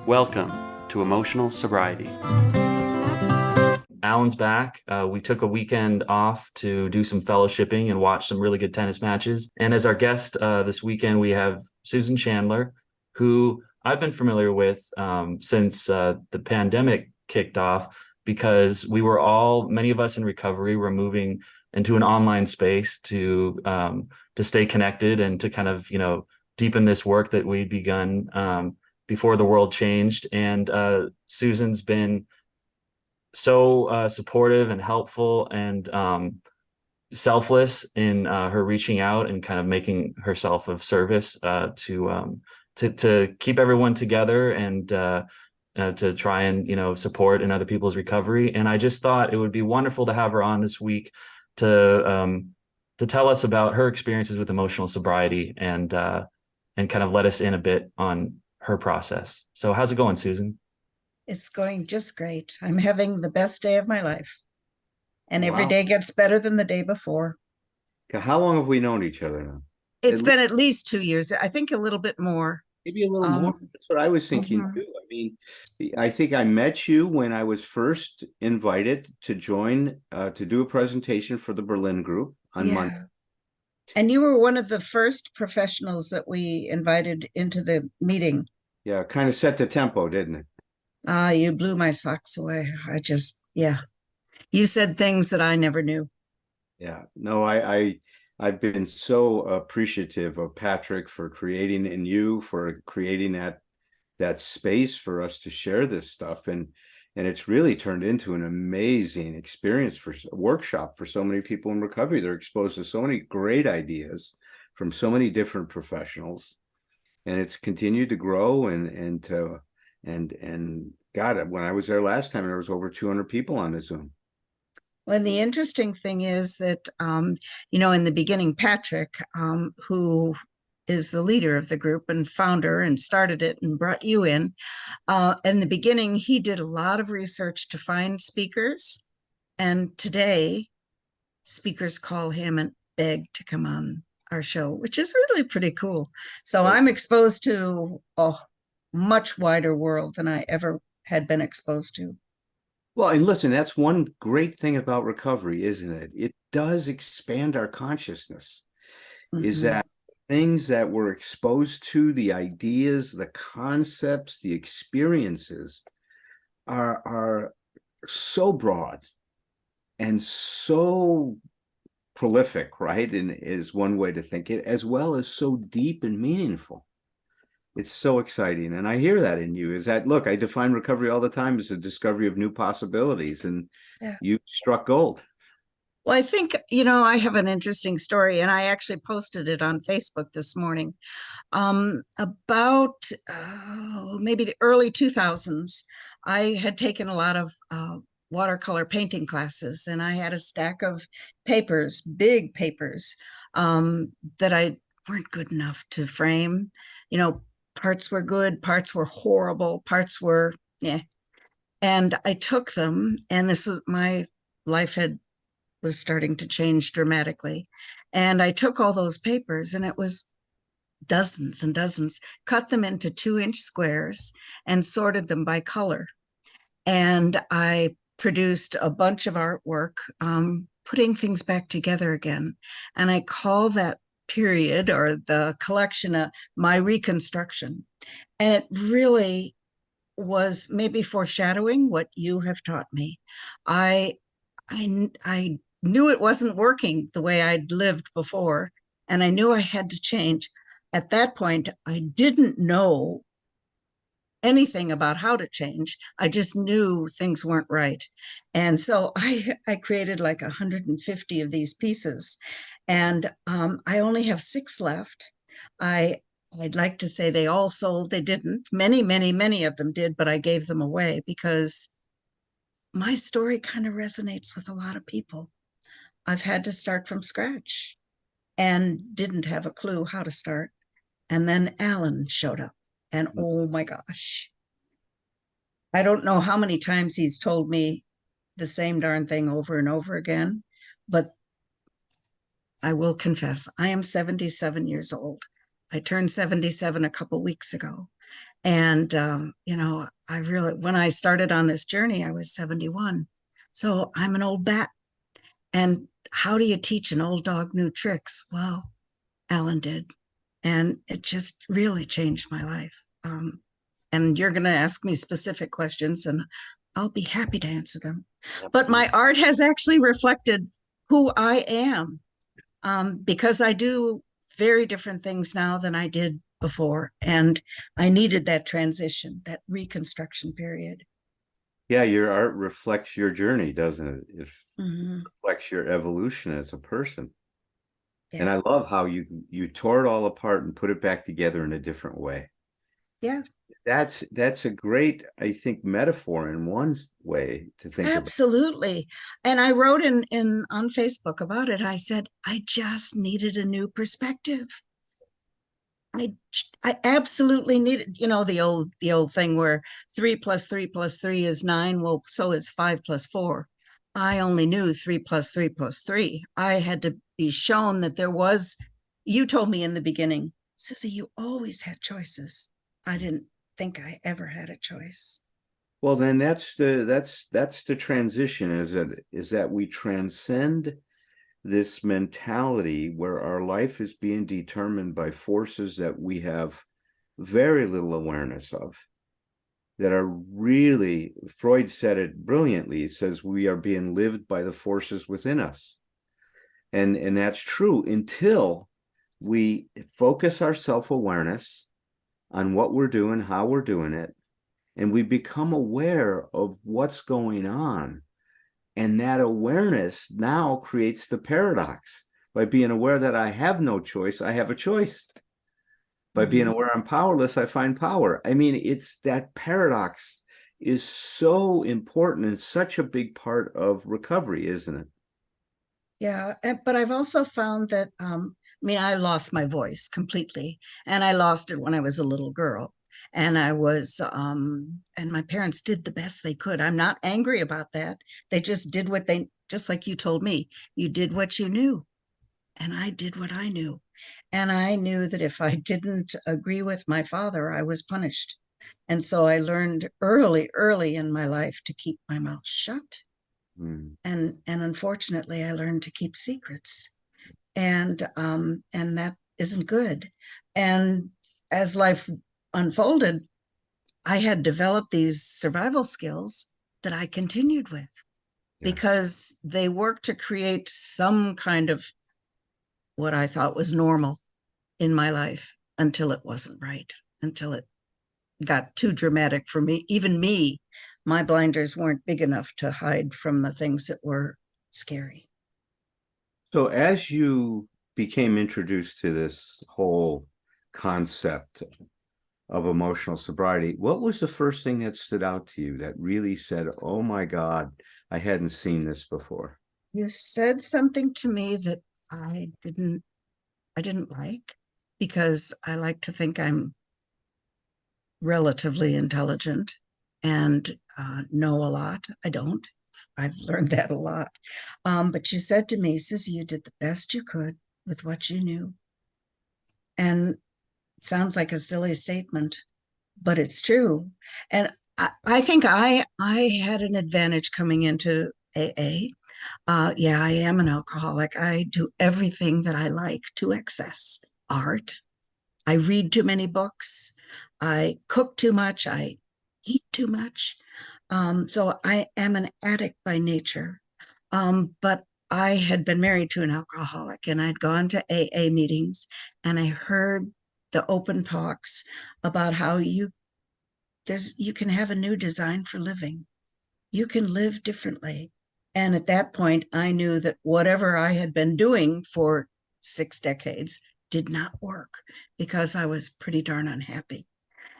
Welcome to Emotional Sobriety. Allen's back. We took a weekend off to do some fellowshipping and watch some really good tennis matches. And as our guest this weekend, we have Susan Chandler, who I've been familiar with since the pandemic kicked off, because many of us in recovery were moving into an online space to stay connected and to kind of, deepen this work that we'd begun before the world changed. And Susan's been so supportive and helpful and selfless in her reaching out and kind of making herself of service to keep everyone together and to try and support in other people's recovery. And I just thought it would be wonderful to have her on this week to tell us about her experiences with emotional sobriety and kind of let us in a bit on her process. So how's it going, Susan? It's going just great. I'm having the best day of my life. And every Wow. day gets better than the day before. How long have we known each other now? It's At least been at least 2 years, I think a little bit more. maybe a little more. Um, That's what I was thinking mhm. too. I mean, I think I met you when I was first invited to join to do a presentation for the Berlin group on Monday. Yeah. And you were one of the first professionals that we invited into the meeting. Yeah, kind of set the tempo, didn't it? You blew my socks away. Yeah. You said things that I never knew. Yeah. No, I've been so appreciative of Patrick for creating and you for creating that space for us to share this stuff, and it's really turned into an amazing experience for a workshop for so many people in recovery. They're exposed to so many great ideas from so many different professionals, and it's continued to grow and God, when I was there last time, there was over 200 people on the Zoom. Well, the interesting thing is that, in the beginning, Patrick, who is the leader of the group and founder and started it and brought you in the beginning, he did a lot of research to find speakers. And today, speakers call him and beg to come on our show, which is really pretty cool. So I'm exposed to a much wider world than I ever had been exposed to. Well, and listen, that's one great thing about recovery, isn't it? It does expand our consciousness. Is Mhm. that things that we're exposed to, the ideas, the concepts, the experiences are so broad and so prolific, right? And is one way to think it, as well as so deep and meaningful. It's so exciting. And I hear that in you is that, look, I define recovery all the time as a discovery of new possibilities, and Yeah. you struck gold. Well, I think, I have an interesting story, and I actually posted it on Facebook this morning. About maybe the early 2000s, I had taken a lot of watercolor painting classes, and I had a stack of papers, big papers, that I weren't good enough to frame. You know, parts were good, parts were horrible, parts were, yeah. And I took them, and this was my life was starting to change dramatically. And I took all those papers, and it was dozens and dozens, cut them into 2-inch squares and sorted them by color. And I produced a bunch of artwork, putting things back together again. And I call that period or the collection my reconstruction. And it really was maybe foreshadowing what you have taught me. I I knew it wasn't working the way I'd lived before, and I knew I had to change. At that point, I didn't know anything about how to change. I just knew things weren't right. And so I created like 150 of these pieces, and I only have 6 left. I'd like to say they all sold. They didn't. Many, many, many of them did, but I gave them away because my story kind of resonates with a lot of people. I've had to start from scratch and didn't have a clue how to start. And then Alan showed up, and oh my gosh, I don't know how many times he's told me the same darn thing over and over again, but I will confess, I am 77 years old. I turned 77 a couple weeks ago. And, I really, when I started on this journey, I was 71. So I'm an old bat. And how do you teach an old dog new tricks? Well, Allen did. And it just really changed my life. And you're going to ask me specific questions, and I'll be happy to answer them. But my art has actually reflected who I am, because I do very different things now than I did before. And I needed that transition, that reconstruction period. Yeah, your art reflects your journey, doesn't it? It Mhm. reflects your evolution as a person. And Yeah. I love how you tore it all apart and put it back together in a different way. Yeah. That's a great, I think, metaphor in one way to think about. Absolutely. And I wrote in on Facebook about it. I said, I just needed a new perspective. I I absolutely needed, the old thing where 3 + 3 + 3 is 9. Well, so is 5 + 4. I only knew 3 + 3 + 3. I had to be shown that there was, you told me in the beginning, Susie, you always had choices. I didn't think I ever had a choice. Well, then that's the transition, is that we transcend this mentality where our life is being determined by forces that we have very little awareness of, that are really, Freud said it brilliantly. He says we are being lived by the forces within us. And that's true until we focus our self-awareness on what we're doing, how we're doing it, and we become aware of what's going on. And that awareness now creates the paradox. By being aware that I have no choice, I have a choice. By being Mhm. aware I'm powerless, I find power. I mean, it's that paradox is so important and such a big part of recovery, isn't it? Yeah, but I've also found that, I lost my voice completely, and I lost it when I was a little girl. And and my parents did the best they could. I'm not angry about that. They just did just like you told me, you did what you knew, and I did what I knew. And I knew that if I didn't agree with my father, I was punished. And so I learned early, early in my life to keep my mouth shut, Mm. and unfortunately I learned to keep secrets, and that isn't good. And as life unfolded, I had developed these survival skills that I continued with, Yes. because they worked to create some kind of what I thought was normal in my life, until it wasn't right, until it got too dramatic for me. Even me, my blinders weren't big enough to hide from the things that were scary. So as you became introduced to this whole concept of emotional sobriety, what was the first thing that stood out to you that really said, "Oh my God, I hadn't seen this before"? You said something to me that I didn't like, because I like to think I'm relatively intelligent and know a lot. I don't. I've learned that a lot. But you said to me, Susie, you did the best you could with what you knew. And it sounds like a silly statement, but it's true. And I think I had an advantage coming into AA. Yeah, I am an alcoholic. I do everything that I like to excess: art. I read too many books. I cook too much. I eat too much. So I am an addict by nature. But I had been married to an alcoholic, and I'd gone to AA meetings, and I heard the open talks about how you can have a new design for living. You can live differently. And at that point, I knew that whatever I had been doing for 6 decades did not work, because I was pretty darn unhappy.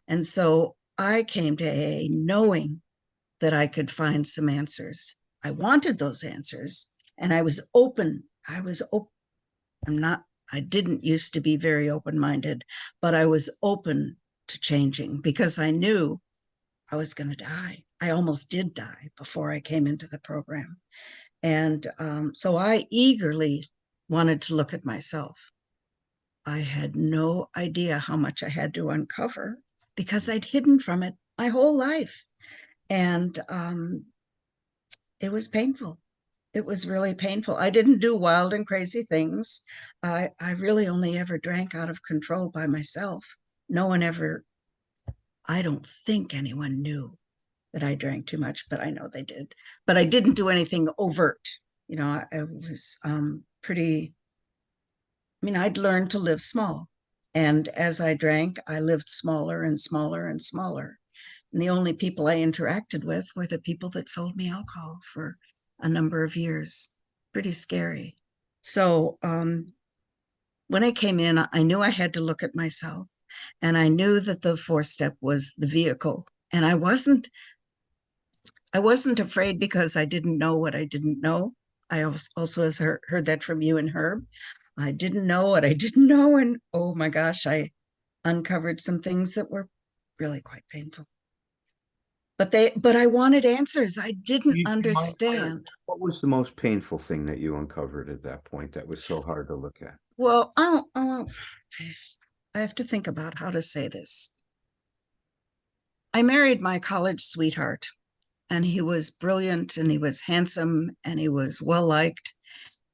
And so I came to AA knowing that I could find some answers. I wanted those answers, and I was open. I was open. I'm not, I didn't used to be very open minded, but I was open to changing, because I knew I was going to die. I almost did die before I came into the program. And so I eagerly wanted to look at myself. I had no idea how much I had to uncover, because I'd hidden from it my whole life. And it was painful. It was really painful. I didn't do wild and crazy things. I really only ever drank out of control by myself. No one ever, I don't think anyone knew that I drank too much, but I know they did. But I didn't do anything overt. You know, I was pretty, I mean, I'd learned to live small. And as I drank, I lived smaller and smaller and smaller. And the only people I interacted with were the people that sold me alcohol for a number of years. Pretty scary. So when I came in, I knew I had to look at myself, and I knew that the 4-step was the vehicle. And I wasn't afraid because I didn't know what I didn't know. I also heard that from you and Herb. I didn't know what I didn't know. And oh my gosh, I uncovered some things that were really quite painful. But I wanted answers. I didn't understand. What was the most painful thing that you uncovered at that point that was so hard to look at? Well, I have to think about how to say this. I married my college sweetheart, and he was brilliant, and he was handsome, and he was well liked.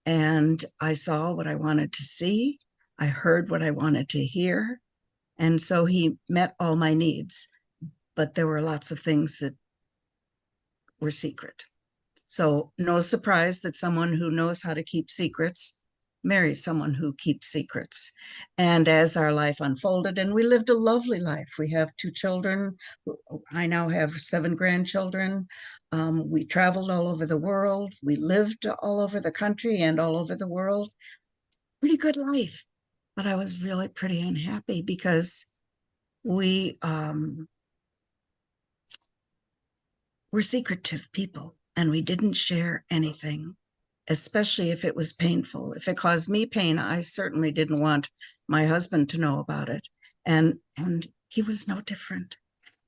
And I saw what I wanted to see. I heard what I wanted to hear. And so he met all my needs. But there were lots of things that were secret. So no surprise that someone who knows how to keep secrets marries someone who keeps secrets. And as our life unfolded, and we lived a lovely life. We have 2 children. I now have 7 grandchildren. We traveled all over the world. We lived all over the country and all over the world. Pretty good life. But I was really pretty unhappy because we were secretive people, and we didn't share anything, especially if it was painful. If it caused me pain, I certainly didn't want my husband to know about it. And he was no different.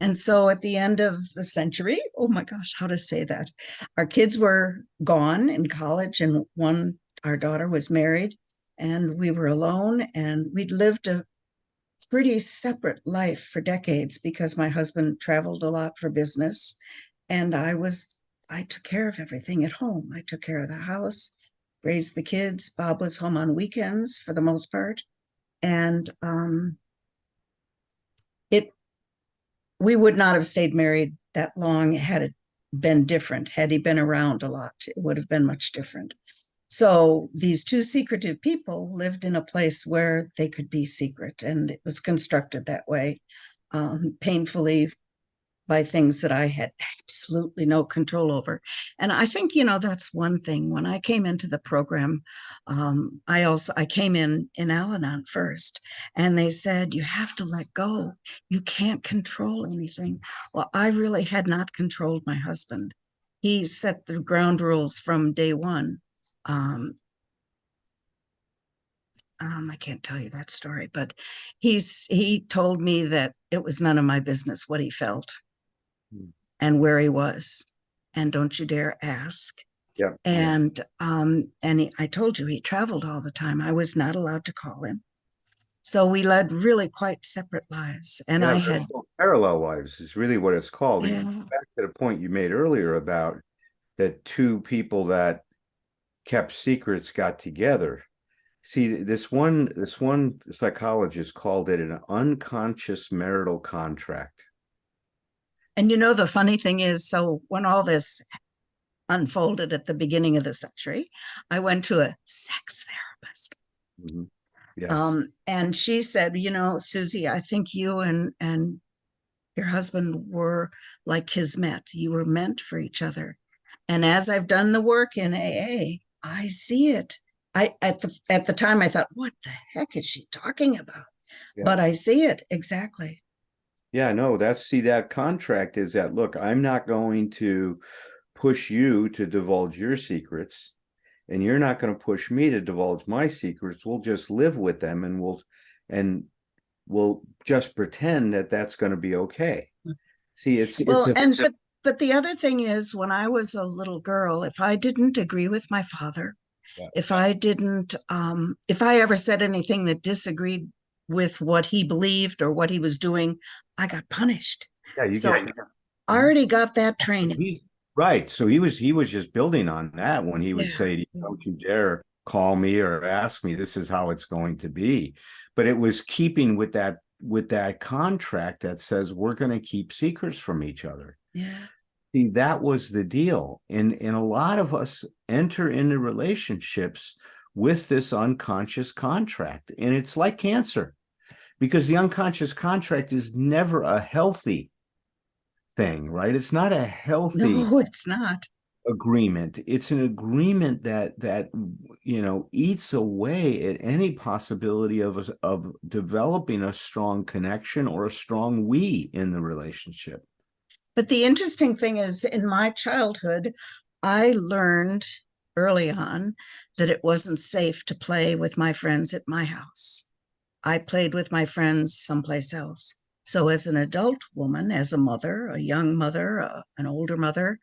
And so at the end of the century, oh my gosh, how to say that? Our kids were gone in college, and our daughter was married, and we were alone, and we'd lived a pretty separate life for decades because my husband traveled a lot for business, and I took care of everything at home. I took care of the house, raised the kids. Bob was home on weekends for the most part. And we would not have stayed married that long had it been different. Had he been around a lot, it would have been much different. So these 2 secretive people lived in a place where they could be secret, and it was constructed that way, painfully, by things that I had absolutely no control over. And I think, that's one thing. When I came into the program, I came in Al-Anon first, and they said, you have to let go. You can't control anything. Well, I really had not controlled my husband. He set the ground rules from day one. I can't tell you that story, but he told me that it was none of my business what he felt and where he was, and don't you dare ask. Yeah. And I told you he traveled all the time. I was not allowed to call him. So we led really quite separate lives. And I had parallel lives is really what it's called. Yeah. And back to the point you made earlier about that 2 people that kept secrets got together. See, this one psychologist called it an unconscious marital contract. And the funny thing is, so when all this unfolded at the beginning of the century, I went to a sex therapist. Mm-hmm. Yes. And she said, Susie, I think you and your husband were like kismet. You were meant for each other. And as I've done the work in AA, I see it. At the time I thought, what the heck is she talking about? Yeah. But I see it exactly. Yeah, no, that contract is that, look, I'm not going to push you to divulge your secrets, and you're not going to push me to divulge my secrets. We'll just live with them, and we'll just pretend that that's going to be okay. See, but the other thing is, when I was a little girl, if I didn't agree with my father, if I ever said anything that disagreed with what he believed or what he was doing, I got punished. Yeah, you So get I already got that training. he's right. So he was just building on that when he would Yeah. say, "Don't you dare call me or ask me. This is how it's going to be." But it was keeping with that contract that says we're going to keep secrets from each other. Yeah. See, that was the deal. And a lot of us enter into relationships with this unconscious contract. And it's like cancer because the unconscious contract is never a healthy thing, right? It's not a healthy No, it's not. agreement. It's an agreement that eats away at any possibility of developing a strong connection or a strong we in the relationship. But the interesting thing is, in my childhood, I learned early on that it wasn't safe to play with my friends at my house. I played with my friends someplace else. So, as an adult woman, as a mother, a young mother, an older mother,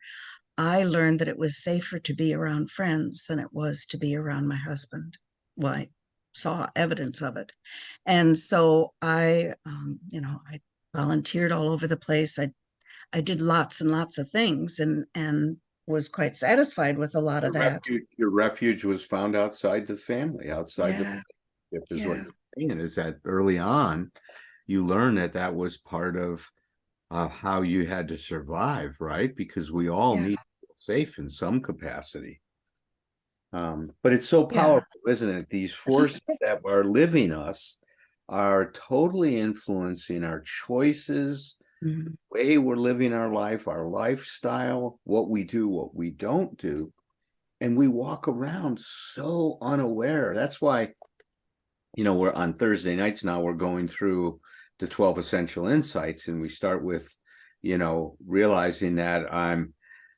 I learned that it was safer to be around friends than it was to be around my husband. Well, I saw evidence of it. And so I volunteered all over the place. I did lots and lots of things and was quite satisfied with a lot of that. Your refuge was found outside the family, outside the Yeah, relationship, is what yeah, you're saying. Is that early on, you learn that was part of how you had to survive, right? Because we all yeah, need to feel safe in some capacity. But it's so yeah. powerful, isn't it? These forces that are living us are totally influencing our choices, Mhm. way we're living our life, our lifestyle, what we do, what we don't do. And we walk around so unaware. That's why, we're on Thursday nights now, we're going through the 12 essential insights, and we start with, realizing that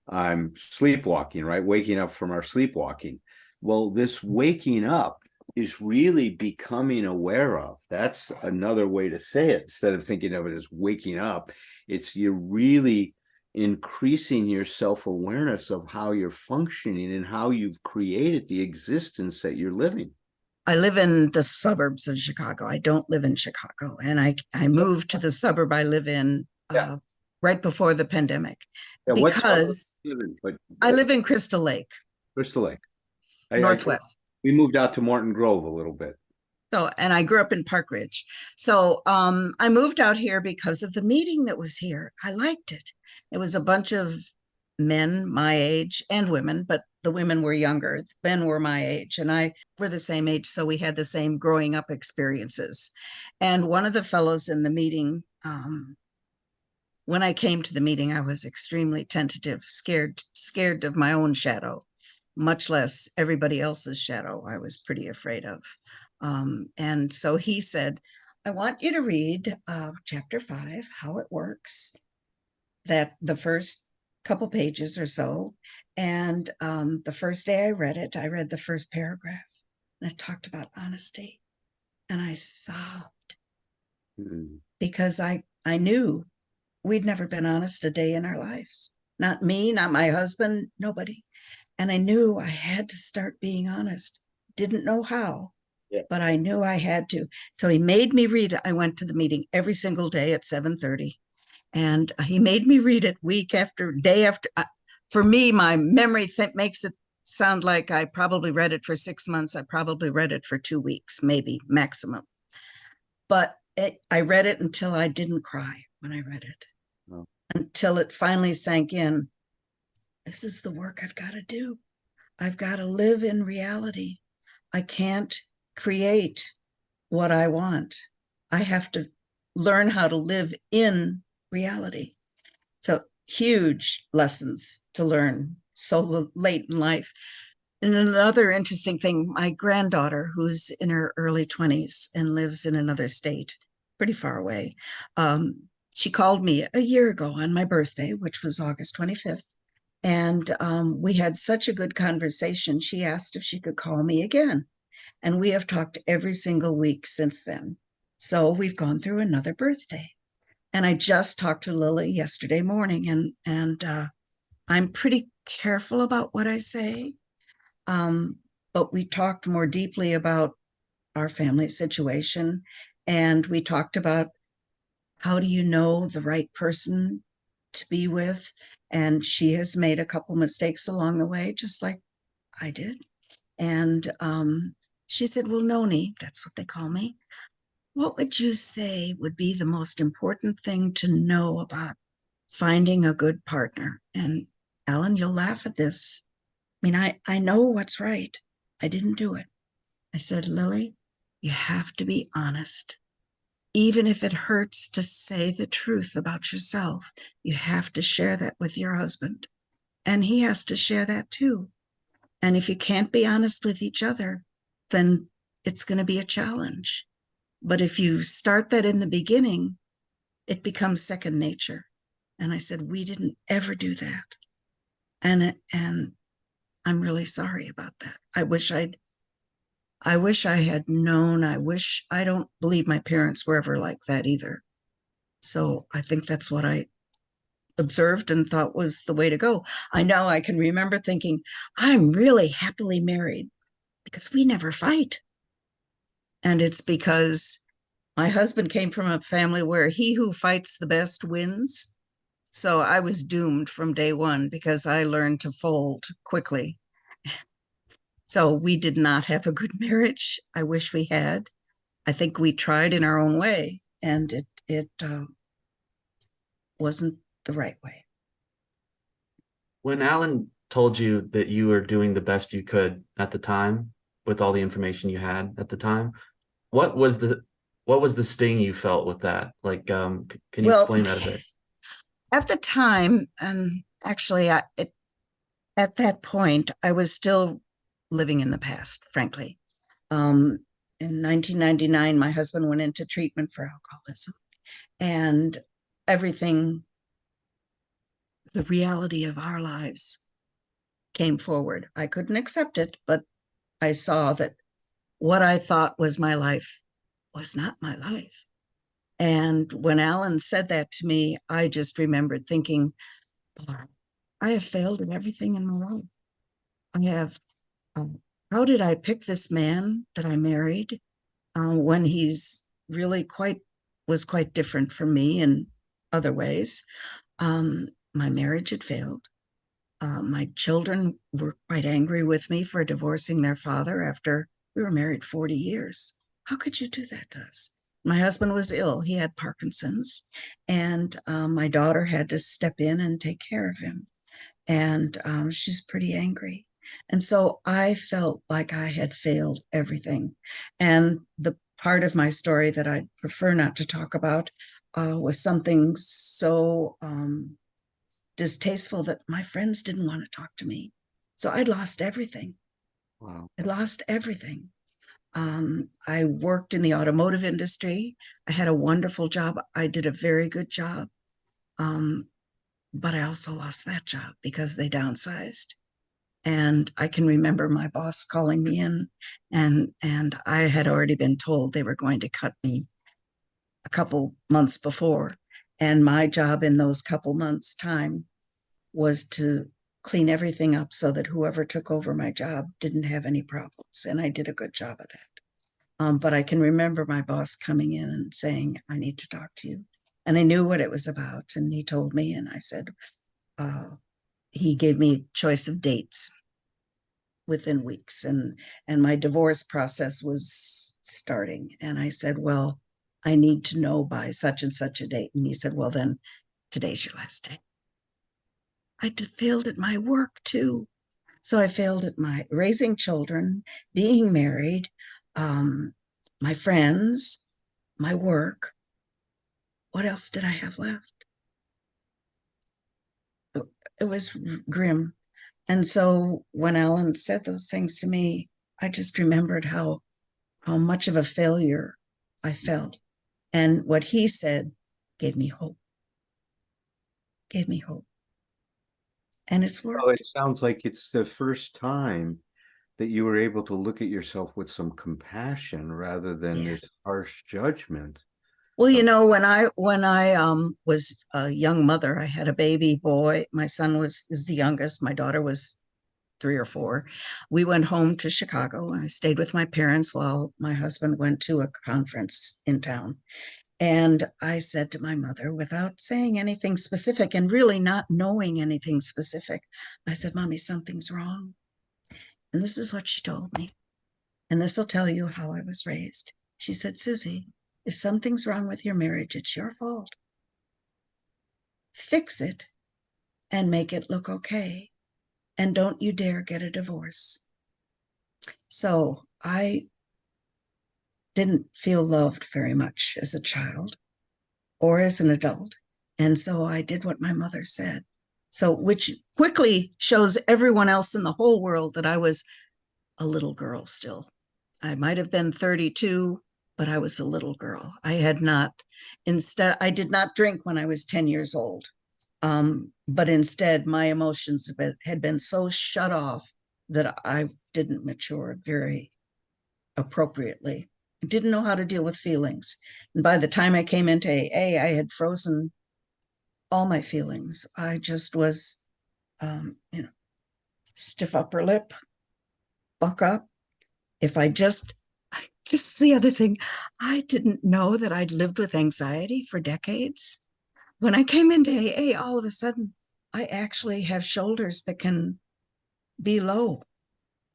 I'm sleepwalking, right? Waking up from our sleepwalking. Well, this waking up is really becoming aware of. That's another way to say it. Instead of thinking of it as waking up, it's you're really increasing your self-awareness of how you're functioning and how you've created the existence that you're living. I live in the suburbs of Chicago. I don't live in Chicago. And I moved to the suburb I live in Yeah. right before the pandemic Yeah. What's because I live in Crystal Lake, Crystal Lake? Northwest. We moved out to Morton Grove a little bit. So, and I grew up in Park Ridge. So I moved out here because of the meeting that was here. I liked it. It was a bunch of men my age and women, but the women were younger. The men were my age, and I were the same age. So we had the same growing up experiences. And one of the fellows in the meeting, when I came to the meeting, I was extremely tentative, scared of my own shadow, much less everybody else's shadow. I was pretty afraid of. And so he said, I want you to read chapter 5, How It Works, that the first couple pages or so. And the first day I read it, I read the first paragraph and it talked about honesty. And I sobbed because I knew we'd never been honest a day in our lives. Not me, not my husband, nobody. And I knew I had to start being honest. Didn't know how, Yeah. but I knew I had to. So he made me read it. I went to the meeting every single day at 7:30. And he made me read it week after day after. For me, my memory makes it sound like I probably read it for 6 months. I probably read it for 2 weeks, maybe maximum. But I read it until I didn't cry when I read it, until it finally sank in. This is the work I've got to do. I've got to live in reality. I can't create what I want. I have to learn how to live in reality. So huge lessons to learn so late in life. And another interesting thing, my granddaughter, who's in her early 20s and lives in another state, pretty far away, she called me a year ago on my birthday, which was August 25th. And we had such a good conversation. She asked if she could call me again. And we have talked every single week since then. So we've gone through another birthday. And I just talked to Lily yesterday morning, and I'm pretty careful about what I say. But we talked more deeply about our family situation. And we talked about how do you know the right person to be with? And she has made a couple mistakes along the way, just like I did. And she said, well, Noni, that's what they call me. What would you say would be the most important thing to know about finding a good partner? And Alan, you'll laugh at this. I mean, I know what's right. I didn't do it. I said, Lily, you have to be honest. Even if it hurts to say the truth about yourself, you have to share that with your husband. And he has to share that too. And if you can't be honest with each other, then it's going to be a challenge. But if you start that in the beginning, it becomes second nature. And I said, we didn't ever do that. And I'm really sorry about that. I wish I had known. I don't believe my parents were ever like that either. So I think that's what I observed and thought was the way to go. I know I can remember thinking, I'm really happily married because we never fight. And it's because my husband came from a family where he who fights the best wins. So I was doomed from day one because I learned to fold quickly. So we did not have a good marriage. I wish we had. I think we tried in our own way, and it wasn't the right way. When Alan told you that you were doing the best you could at the time with all the information you had at the time, what was the sting you felt with that? Like, can you Well, explain that a bit? at the time, and actually, at that point, I was still living in the past, frankly. Um, in 1999, my husband went into treatment for alcoholism, and everything, the reality of our lives came forward. I couldn't accept it, but I saw that what I thought was my life was not my life. And when Alan said that to me, I just remembered thinking, I have failed at everything in my life. I have, how did I pick this man that I married when he's really was quite different from me in other ways? My marriage had failed. My children were quite angry with me for divorcing their father after we were married 40 years. How could you do that to us? My husband was ill. He had Parkinson's, and my daughter had to step in and take care of him. And she's pretty angry. And so I felt like I had failed everything. And the part of my story that I'd prefer not to talk about was something so distasteful that my friends didn't want to talk to me. So I'd lost everything. Wow. I lost everything. I worked in the automotive industry. I had a wonderful job. I did a very good job. But I also lost that job because they downsized. And I can remember my boss calling me in, and I had already been told they were going to cut me a couple months before. And my job in those couple months' time was to clean everything up so that whoever took over my job didn't have any problems. And I did a good job of that. But I can remember my boss coming in and saying, I need to talk to you. And I knew what it was about. And he told me, and I said, he gave me a choice of dates within weeks. And my divorce process was starting. And I said, well, I need to know by such and such a date. And he said, well, then today's your last day. I failed at my work too. So I failed at my raising children, being married, my friends, my work. What else did I have left? It was grim. And so when Alan said those things to me, I just remembered how much of a failure I felt. And what he said gave me hope. Gave me hope. And it's Well, worked. it sounds like it's the first time that you were able to look at yourself with some compassion rather than Yeah. this harsh judgment. Well, you know, when I was a young mother, I had a baby boy. My son is the youngest. My daughter was 3 or 4. We went home to Chicago. I stayed with my parents while my husband went to a conference in town. And I said to my mother, without saying anything specific and really not knowing anything specific, I said, Mommy, something's wrong. And this is what she told me. And this will tell you how I was raised. She said, Susie, if something's wrong with your marriage, it's your fault. Fix it and make it look okay. And don't you dare get a divorce. So I didn't feel loved very much as a child or as an adult. And so I did what my mother said. So, which quickly shows everyone else in the whole world that I was a little girl still. I might have been 32, but I was a little girl. I did not drink when I was 10 years old. But instead, my emotions had been so shut off that I didn't mature very appropriately. I didn't know how to deal with feelings. And by the time I came into AA, I had frozen all my feelings. I just was, stiff upper lip, buck up. This is the other thing. I didn't know that I'd lived with anxiety for decades. When I came into AA, all of a sudden, I actually have shoulders that can be low.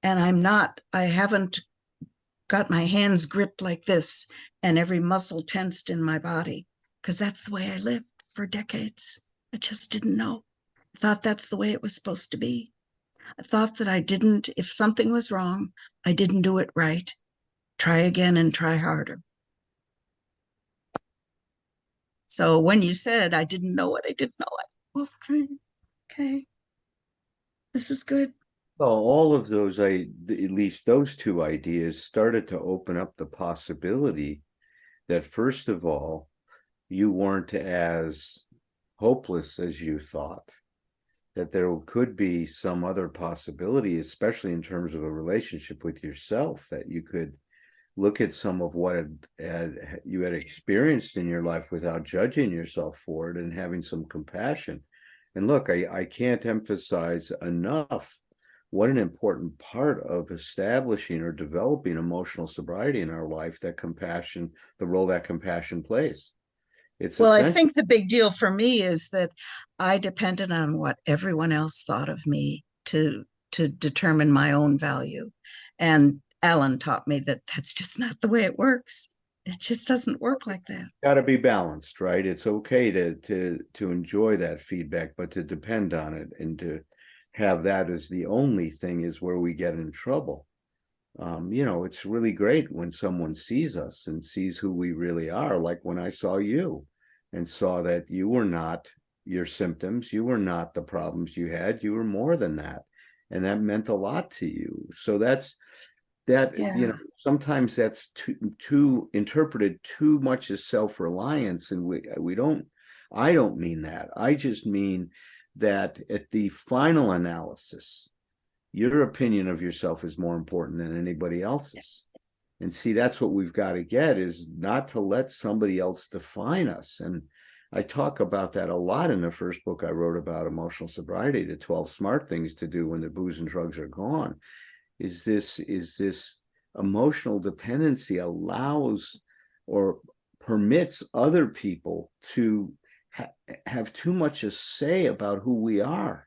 And I haven't got my hands gripped like this and every muscle tensed in my body, because that's the way I lived for decades. I just didn't know. I thought that's the way it was supposed to be. I thought that if something was wrong, I didn't do it right. Try again and try harder. So when you said I didn't know it, I didn't know it. Okay, this is good. Well, all of those, at least those two ideas started to open up the possibility that, first of all, you weren't as hopeless as you thought, that there could be some other possibility, especially in terms of a relationship with yourself, that you could look at some of what you had experienced in your life without judging yourself for it and having some compassion. And look, I can't emphasize enough what an important part of establishing or developing emotional sobriety in our life, the role that compassion plays. Well, I think the big deal for me is that I depended on what everyone else thought of me to determine my own value. And Allen taught me that that's just not the way it works. It just doesn't work like that. Got to be balanced, right? It's okay to enjoy that feedback, but to depend on it and to have that as the only thing is where we get in trouble. It's really great when someone sees us and sees who we really are, like when I saw you and saw that you were not your symptoms, you were not the problems you had, you were more than that. And that meant a lot to you. So sometimes that's too interpreted too much as self-reliance. And I don't mean that. I just mean that at the final analysis, your opinion of yourself is more important than anybody else's. And see, that's what we've got to get, is not to let somebody else define us. And I talk about that a lot in the first book I wrote about emotional sobriety, the 12 smart things to do when the booze and drugs are gone. Is this emotional dependency allows or permits other people to have too much to say about who we are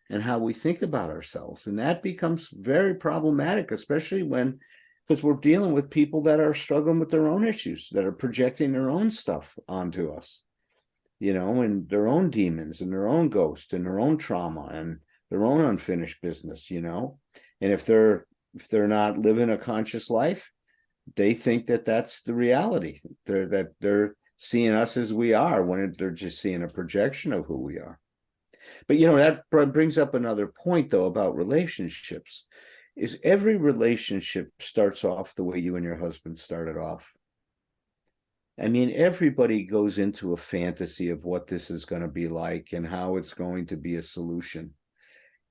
and how we think about ourselves. And that becomes very problematic, especially because we're dealing with people that are struggling with their own issues, that are projecting their own stuff onto us, and their own demons and their own ghosts and their own trauma and their own unfinished business, And if they're not living a conscious life, they think that that's the reality. They're seeing us as we are, when they're just seeing a projection of who we are. But that brings up another point, though, about relationships. Is every relationship starts off the way you and your husband started off. I mean, everybody goes into a fantasy of what this is going to be like and how it's going to be a solution.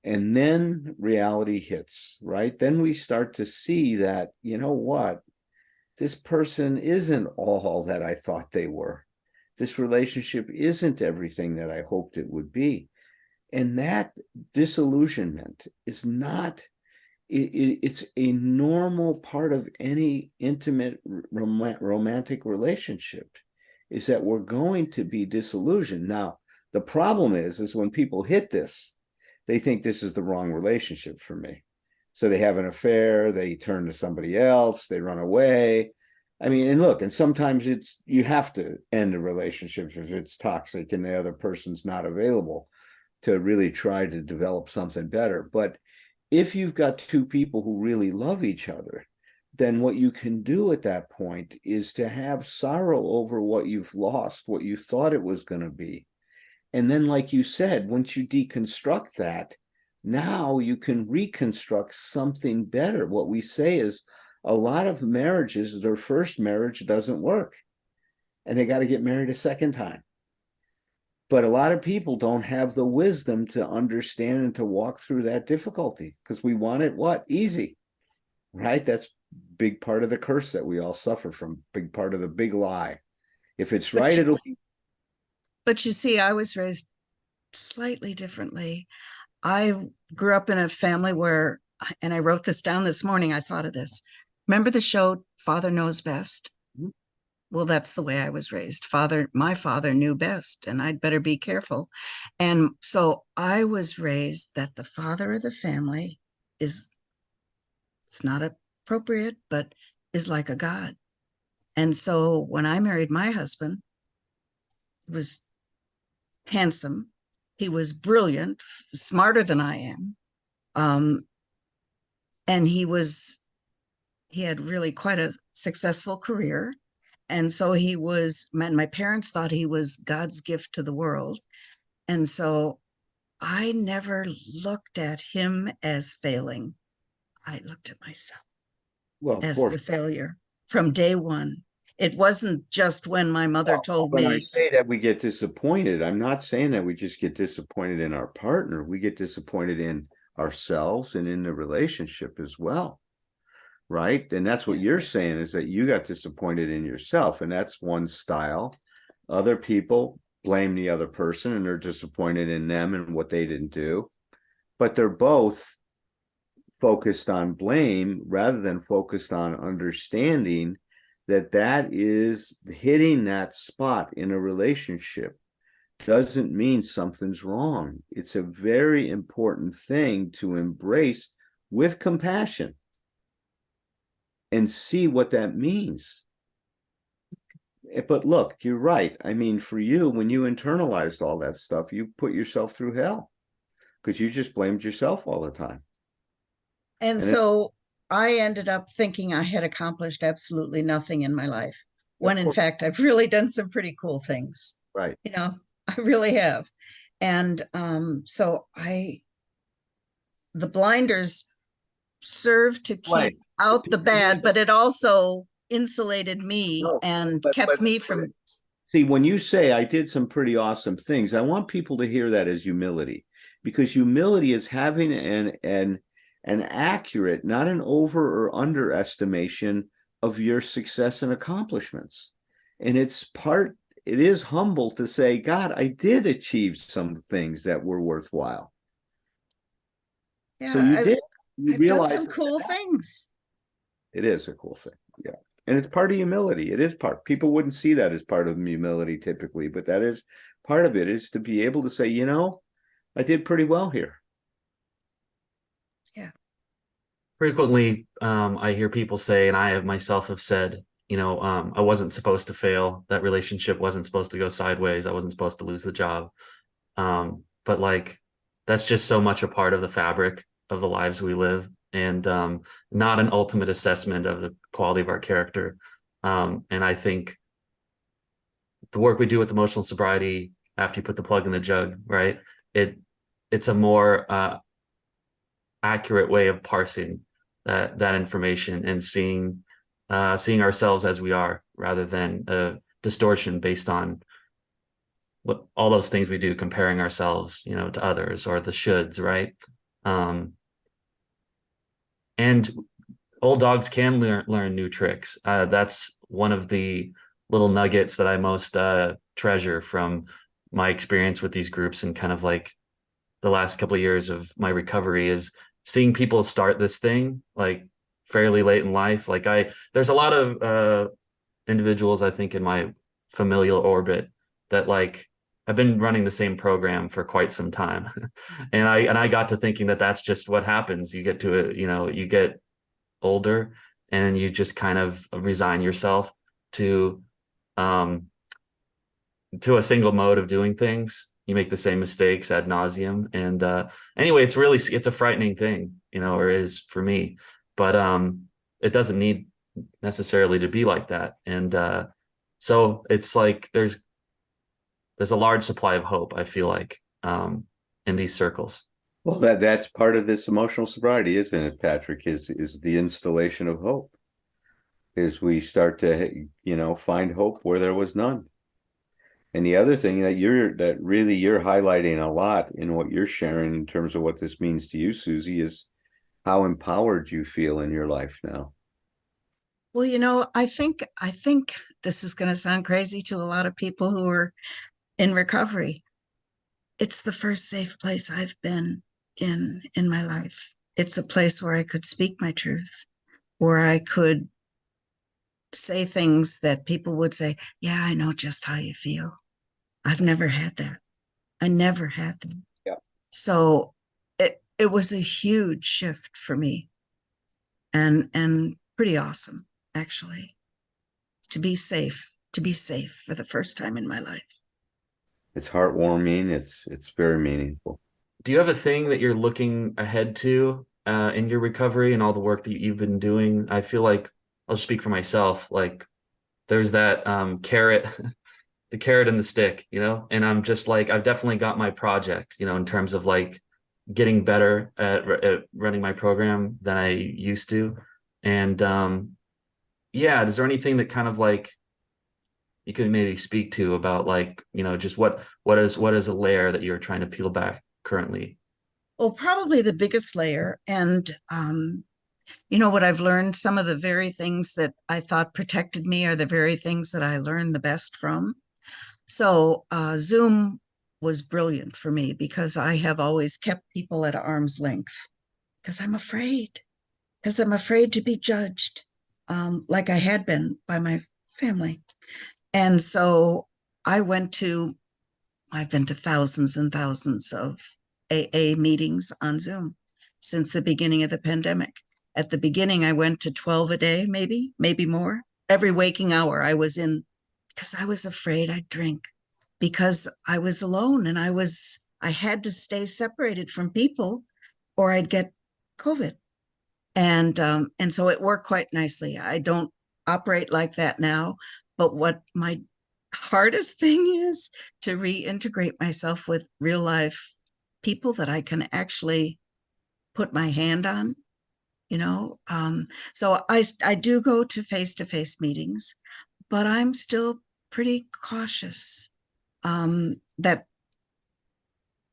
And then reality hits, right? Then we start to see that, this person isn't all that I thought they were. This relationship isn't everything that I hoped it would be. And that disillusionment is not, it's a normal part of any intimate romantic relationship, is that we're going to be disillusioned. Now, the problem is when people hit this, they think this is the wrong relationship for me. So they have an affair, they turn to somebody else, they run away. I mean, and look, and sometimes you have to end a relationship if it's toxic and the other person's not available to really try to develop something better. But if you've got two people who really love each other, then what you can do at that point is to have sorrow over what you've lost, what you thought it was going to be. And then, like you said, once you deconstruct that, now you can reconstruct something better. What we say is a lot of marriages, their first marriage doesn't work, and they got to get married a second time. But a lot of people don't have the wisdom to understand and to walk through that difficulty, because we want it what? Easy, right? That's big part of the curse that we all suffer from, big part of the big lie. If it's right, it'll be. But you see, I was raised slightly differently. I grew up in a family where, and I wrote this down this morning, I thought of this. Remember the show Father Knows Best? Mhm. Well, that's the way I was raised. My father knew best, and I'd better be careful. And so I was raised that the father of the family is, it's not appropriate, but is like a god. And so when I married my husband, he was handsome, he was brilliant, smarter than I am. And he had really quite a successful career. And so my parents thought he was God's gift to the world. And so I never looked at him as failing. I looked at myself Well, of as the course. failure from day one. It wasn't just when my mother told When I me. say that we get disappointed, I'm not saying that we just get disappointed in our partner. We get disappointed in ourselves and in the relationship as well. Right. And that's what you're saying, is that you got disappointed in yourself. And that's one style. Other people blame the other person and they're disappointed in them and what they didn't do. But they're both focused on blame rather than focused on understanding that that is hitting that spot in a relationship doesn't mean something's wrong. It's a very important thing to embrace with compassion and see what that means. But look, you're right. I mean, for you, when you internalized all that stuff, you put yourself through hell because you just blamed yourself all the time. And so I ended up thinking I had accomplished absolutely nothing in my life, when in fact I've really done some pretty cool things. Right. I really have. And so the blinders served to keep out the bad, but it also insulated me and kept me from. See, when you say I did some pretty awesome things, I want people to hear that as humility, because humility is having an accurate, not an over or underestimation of your success and accomplishments. And it is humble to say, God, I did achieve some things that were worthwhile. Yeah, so you did. You I've realize done some cool things. It is a cool thing. Yeah. And it's part of humility. It is part. People wouldn't see that as part of humility typically, but that is part of it, is to be able to say, I did pretty well here. Yeah. Frequently, I hear people say, and I have myself have said, I wasn't supposed to fail. That relationship wasn't supposed to go sideways. I wasn't supposed to lose the job. But like, that's just so much a part of the fabric of the lives we live, and not an ultimate assessment of the quality of our character. And I think the work we do with emotional sobriety, after you put the plug in the jug, right? It's a more accurate way of parsing that information and seeing ourselves as we are, rather than a distortion based on what all those things we do, comparing ourselves, to others, or the shoulds, right? And old dogs can learn new tricks. That's one of the little nuggets that I most treasure from my experience with these groups, and kind of like the last couple of years of my recovery is seeing people start this thing like fairly late in life. Like there's a lot of individuals I think in my familial orbit that like have been running the same program for quite some time. And I got to thinking that that's just what happens. You get to it, you get older and you just kind of resign yourself to um to a single mode of doing things. You make the same mistakes ad nauseum. And anyway, it's a frightening thing, or it is for me. But it doesn't need necessarily to be like that. And so it's like there's a large supply of hope, I feel like, in these circles. Well, that's part of this emotional sobriety, isn't it, Patrick? Is the installation of hope. Is we start to, find hope where there was none. And the other thing that you're highlighting a lot in what you're sharing in terms of what this means to you, Susie, is how empowered you feel in your life now. Well, I think this is going to sound crazy to a lot of people who are in recovery. It's the first safe place I've been in my life. It's a place where I could speak my truth, where I could say things that people would say, yeah, I know just how you feel. I've never had that. I never had that. Yeah. So it was a huge shift for me, and pretty awesome, actually, to be safe for the first time in my life. It's heartwarming. It's very meaningful. Do you have a thing that you're looking ahead to in your recovery and all the work that you've been doing? I feel like I'll just speak for myself. Like there's that carrot, the carrot and the stick, and I'm just like, I've definitely got my project, in terms of like getting better at running my program than I used to. And yeah, is there anything that kind of like you could maybe speak to about like, just what is a layer that you're trying to peel back currently? Well, probably the biggest layer, and what I've learned, some of the very things that I thought protected me are the very things that I learned the best from. So Zoom was brilliant for me because I have always kept people at arm's length because I'm afraid to be judged, like I had been by my family. And so I went to I've been to thousands and thousands of AA meetings on Zoom since the beginning of the pandemic. At the beginning, I went to 12 a day, maybe more. Every waking hour I was in because I was afraid I'd drink, because I was alone and I had to stay separated from people or I'd get COVID. And so it worked quite nicely. I don't operate like that now, but what my hardest thing is to reintegrate myself with real life people that I can actually put my hand on, you know. So I do go to face meetings, but I'm still pretty cautious. That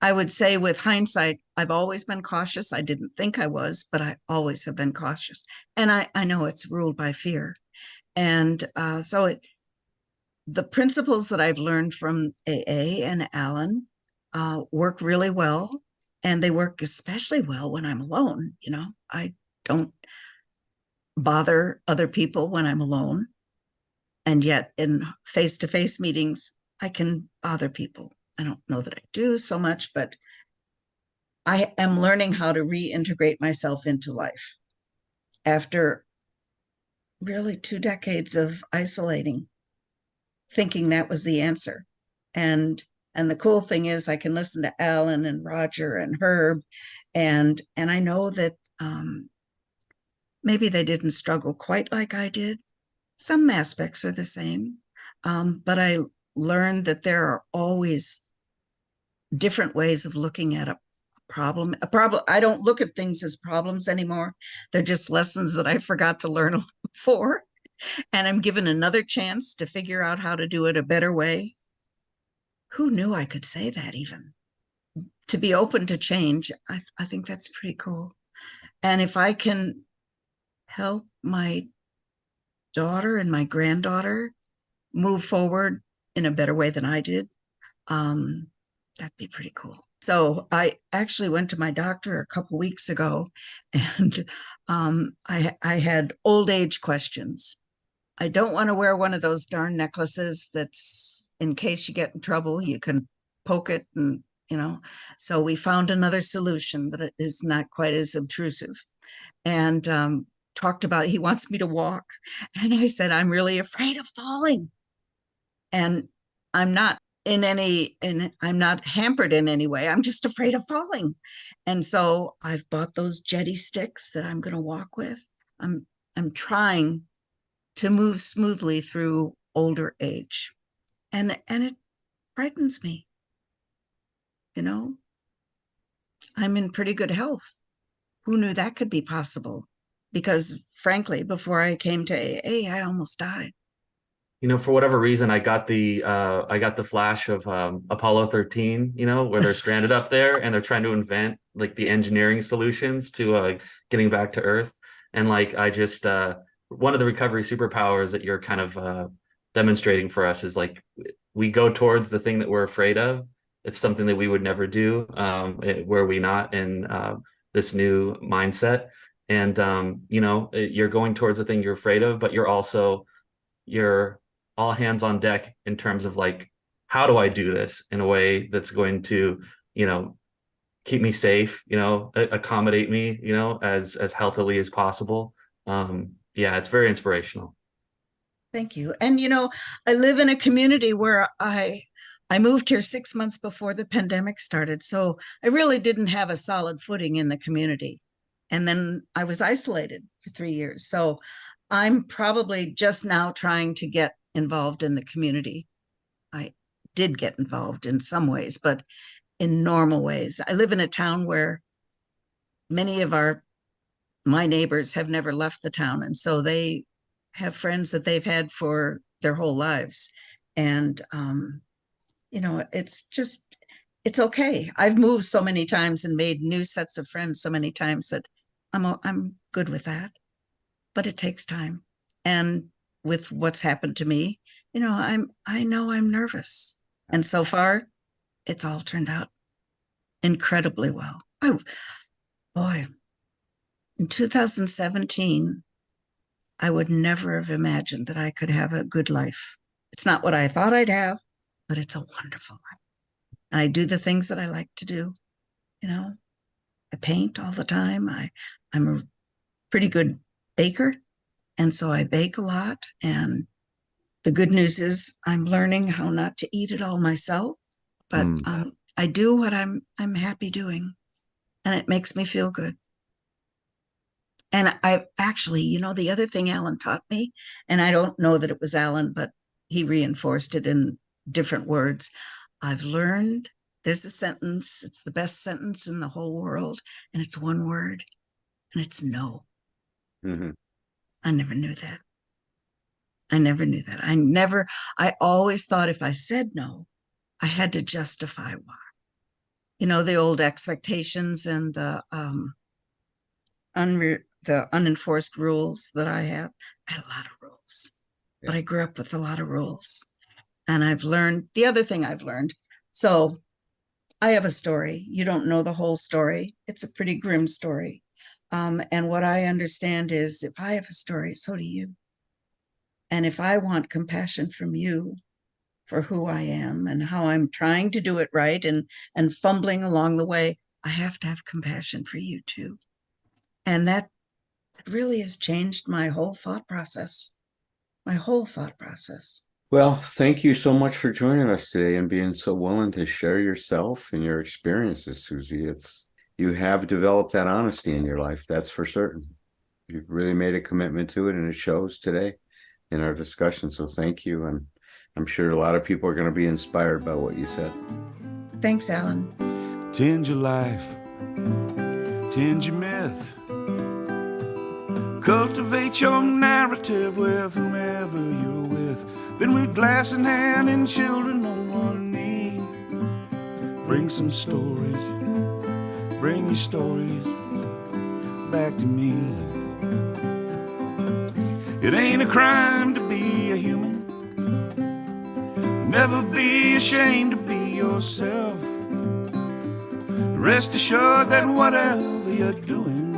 I would say with hindsight, I've always been cautious. I didn't think I was, but I always have been cautious. And I know it's ruled by fear. And the principles that I've learned from AA and Allen work really well. And they work especially well when I'm alone. I don't bother other people when I'm alone. And yet in face-to-face meetings, I can bother people. I don't know that I do so much, but I am learning how to reintegrate myself into life after really 2 decades of isolating, thinking that was the answer. And the cool thing is I can listen to Alan and Roger and Herb, and I know that maybe they didn't struggle quite like I did. Some aspects are the same, but I learned that there are always different ways of looking at a problem. I don't look at things as problems anymore. They're just lessons that I forgot to learn before, and I'm given another chance to figure out how to do it a better way. Who knew I could say that? Even to be open to change, I think that's pretty cool. And if I can help my daughter and my granddaughter move forward in a better way than I did, That'd be pretty cool. So I actually went to my doctor a couple weeks ago, and I had old age questions. I don't want to wear one of those darn necklaces that's in case you get in trouble, you can poke it and, you know. So we found another solution that is not quite as obtrusive. And talked about he wants me to walk. And I said, I'm really afraid of falling. And I'm not I'm not hampered in any way. I'm just afraid of falling. And so I've bought those jetty sticks that I'm going to walk with. I'm trying to move smoothly through older age. And it frightens me. You know, I'm in pretty good health. Who knew that could be possible? Because frankly, before I came to AA, I almost died. You know, for whatever reason, I got the flash of Apollo 13, you know, where they're stranded up there and they're trying to invent like the engineering solutions to getting back to Earth. And like I just one of the recovery superpowers that you're kind of demonstrating for us is like we go towards the thing that we're afraid of. It's something that we would never do were we not in this new mindset. And you know, you're going towards the thing you're afraid of, but you're all hands on deck in terms of like, how do I do this in a way that's going to, you know, keep me safe, you know, accommodate me, you know, as healthily as possible. Yeah, it's very inspirational. Thank you. And you know, I live in a community where I moved here 6 months before the pandemic started, so I really didn't have a solid footing in the community. And then I was isolated for 3 years. So I'm probably just now trying to get involved in the community. I did get involved in some ways, but in normal ways. I live in a town where many of my neighbors have never left the town, and so they have friends that they've had for their whole lives. And you know, it's okay. I've moved so many times and made new sets of friends so many times that I'm good with that. But it takes time. And with what's happened to me, you know, I know I'm nervous. And so far, it's all turned out incredibly well. Oh boy. In 2017, I would never have imagined that I could have a good life. It's not what I thought I'd have, but it's a wonderful life. And I do the things that I like to do. You know, I paint all the time. I'm a pretty good baker. And so I bake a lot. And the good news is I'm learning how not to eat it all myself. But I do what I'm happy doing. And it makes me feel good. And I actually, you know, the other thing Allen taught me, and I don't know that it was Allen, but he reinforced it in different words. I've learned there's a sentence, it's the best sentence in the whole world, and it's one word, and it's no. Mm-hmm. I never knew that. I always thought if I said no, I had to justify why. You know, the old expectations and the unenforced rules that I have. I had a lot of rules, but I grew up with a lot of rules. And I've learned the other thing I've learned. So I have a story. You don't know the whole story. It's a pretty grim story. And what I understand is if I have a story, so do you. And if I want compassion from you for who I am and how I'm trying to do it right and fumbling along the way, I have to have compassion for you too. And that really has changed my whole thought process. Well, thank you so much for joining us today and being so willing to share yourself and your experiences, Susie. You have developed that honesty in your life, that's for certain. You've really made a commitment to it, and it shows today in our discussion. So thank you. And I'm sure a lot of people are going to be inspired by what you said. Thanks, Allen. Change your life, change your myth. Cultivate your narrative with whomever you're with. Then with glass in hand and children on one knee, bring some stories, bring your stories back to me. It ain't a crime to be a human. Never be ashamed to be yourself. Rest assured that whatever you're doing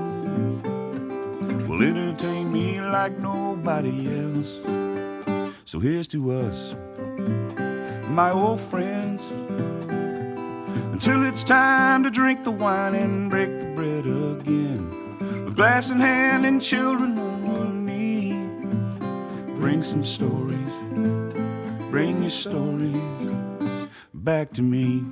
will entertain me like nobody else. So here's to us, my old friends, until it's time to drink the wine and break the bread again. With glass in hand and children on one knee, bring some stories, bring your stories back to me.